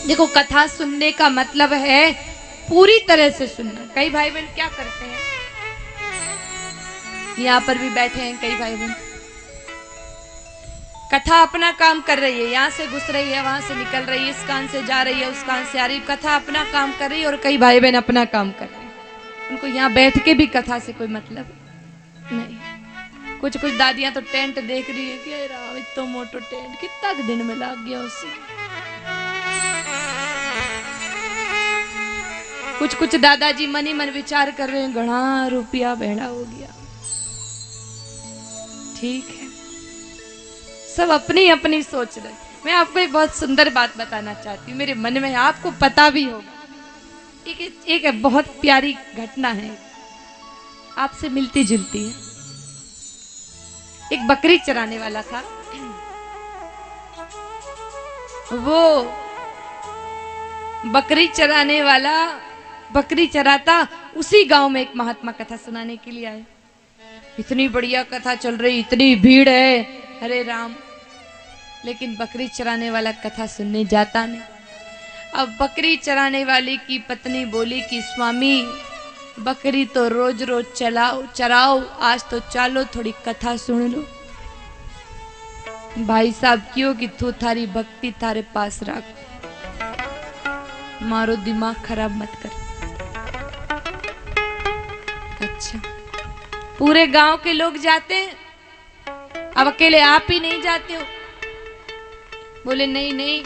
देखो, कथा सुनने का मतलब है पूरी तरह से सुनना। कई भाई बहन क्या करते हैं, यहाँ पर भी बैठे हैं कई भाई बहन, कथा अपना काम कर रही है, यहाँ से घुस रही है, वहां से निकल रही है, इस कान से जा रही है, उस कान से आ रही है, कथा अपना काम कर रही है, और कई भाई बहन अपना काम कर रहे हैं। उनको यहाँ बैठ के भी कथा से कोई मतलब नहीं। कुछ कुछ दादियां तो टेंट देख रही है कि राम इतना मोटो टेंट कितना दिन में लग गया उसे। कुछ कुछ दादाजी मन ही मन विचार कर रहे हैं, घना रुपया भेड़ा हो गया। ठीक है, सब अपनी अपनी सोच रहे। मैं आपको एक बहुत सुंदर बात बताना चाहती हूँ, मेरे मन में है, आपको पता भी होगा। एक बहुत प्यारी घटना है, आपसे मिलती जुलती है। एक बकरी चराने वाला था, वो बकरी चराने वाला बकरी चराता, उसी गांव में एक महात्मा कथा सुनाने के लिए आए। इतनी बढ़िया कथा चल रही, इतनी भीड़ है, हरे राम, लेकिन बकरी चराने वाला कथा सुनने जाता नहीं। अब बकरी चराने वाली की पत्नी बोली कि स्वामी, बकरी तो रोज रोज चराओ, आज तो चालो थोड़ी कथा सुन लो। भाई साहब क्यों कि तू थारी भक्ति थारे पास रख, मारो दिमाग खराब मत कर। अच्छा, पूरे गांव के लोग जाते हैं, अब अकेले आप ही नहीं जाते हो? बोले नहीं नहीं,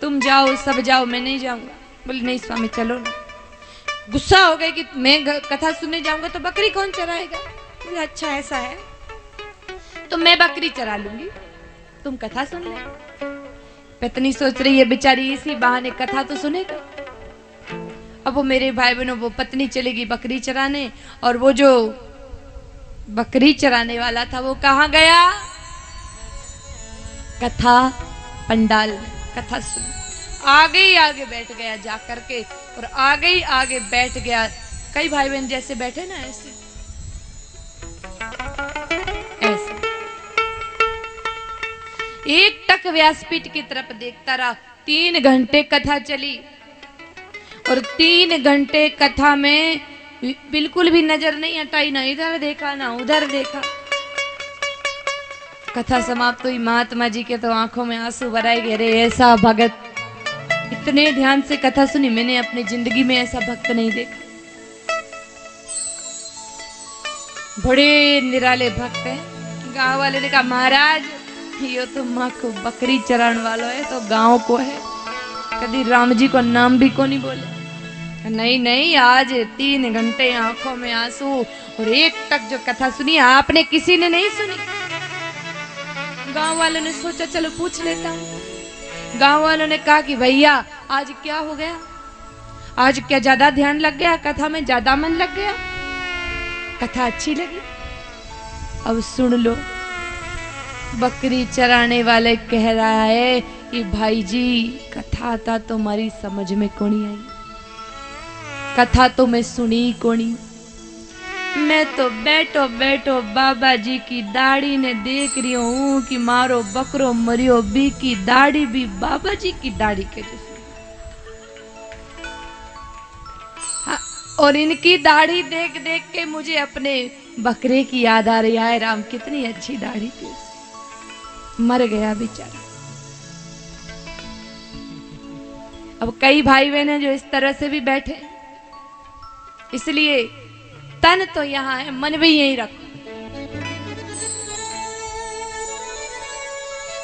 तुम जाओ, सब जाओ, मैं नहीं जाऊंगा। बोले नहीं स्वामी चलो ना। गुस्सा हो गए कि मैं कथा सुनने जाऊंगा तो बकरी कौन चराएगा? बोले अच्छा ऐसा है, तो मैं बकरी चरा लूंगी, तुम कथा सुन ले। पत्नी सोच रही है बेचारी इसी बहाने कथा तो सुनेगा। अब वो मेरे भाई बहनों, वो पत्नी चलेगी बकरी चराने, और वो जो बकरी चराने वाला था वो कहाँ गया? कथा पंडाल में कथा सुन। आगे ही आगे बैठ गया जा करके, और आगे ही आगे बैठ गया। कई भाई बहन जैसे बैठे ना, ऐसे ऐसे एक टक व्यासपीठ की तरफ देखता रहा। 3 घंटे कथा चली, और 3 घंटे कथा में बिल्कुल भी नजर नहीं हटाई, ना इधर देखा ना उधर देखा। कथा समाप्त हुई, महात्मा जी के तो आंखों में आंसू भराए गए। अरे ऐसा भगत, इतने ध्यान से कथा सुनी, मैंने अपनी जिंदगी में ऐसा भक्त नहीं देखा। बड़े निराले भक्त हैं। गांव वाले ने कहा महाराज ये तो माँ को बकरी चराने वाला है, तो गांव को है, कभी राम जी को नाम भी को नहीं बोले। नहीं नहीं, आज 3 घंटे आंखों में आंसू, और एक टक जो कथा सुनी आपने किसी ने नहीं सुनी। गांव वालों ने सोचा चलो पूछ लेता हूं। गांव वालों ने कहा कि भैया आज क्या हो गया, आज क्या ज्यादा ध्यान लग गया, कथा में ज्यादा मन लग गया, कथा अच्छी लगी? अब सुन लो, बकरी चराने वाले कह रहा है कि भाई जी कथा था तुम्हारी समझ में कोनी आई, कथा तो मैं सुनी कोनी, मैं तो बैठो बैठो बाबा जी की दाढ़ी ने देख रही हूं कि मारो बकरो मरियो बी की दाढ़ी भी बाबा जी की दाढ़ी के जैसी। और इनकी दाढ़ी देख देख के मुझे अपने बकरे की याद आ रही है। राम कितनी अच्छी दाढ़ी थी, मर गया बेचारा। अब कई भाई बहन हैं जो इस तरह से भी बैठे, इसलिए तन तो यहाँ है, मन भी यही रखो,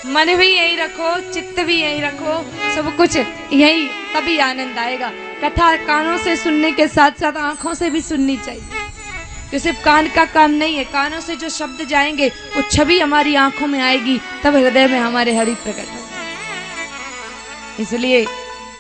मन भी यही रखो, चित्त भी यही रखो, सब कुछ यही, तभी आनंद आएगा। कथा कानों से सुनने के साथ साथ आंखों से भी सुननी चाहिए, कि सिर्फ कान का काम नहीं है, कानों से जो शब्द जाएंगे वो छवि हमारी आंखों में आएगी, तब हृदय में हमारे हरि प्रकट होगा। इसलिए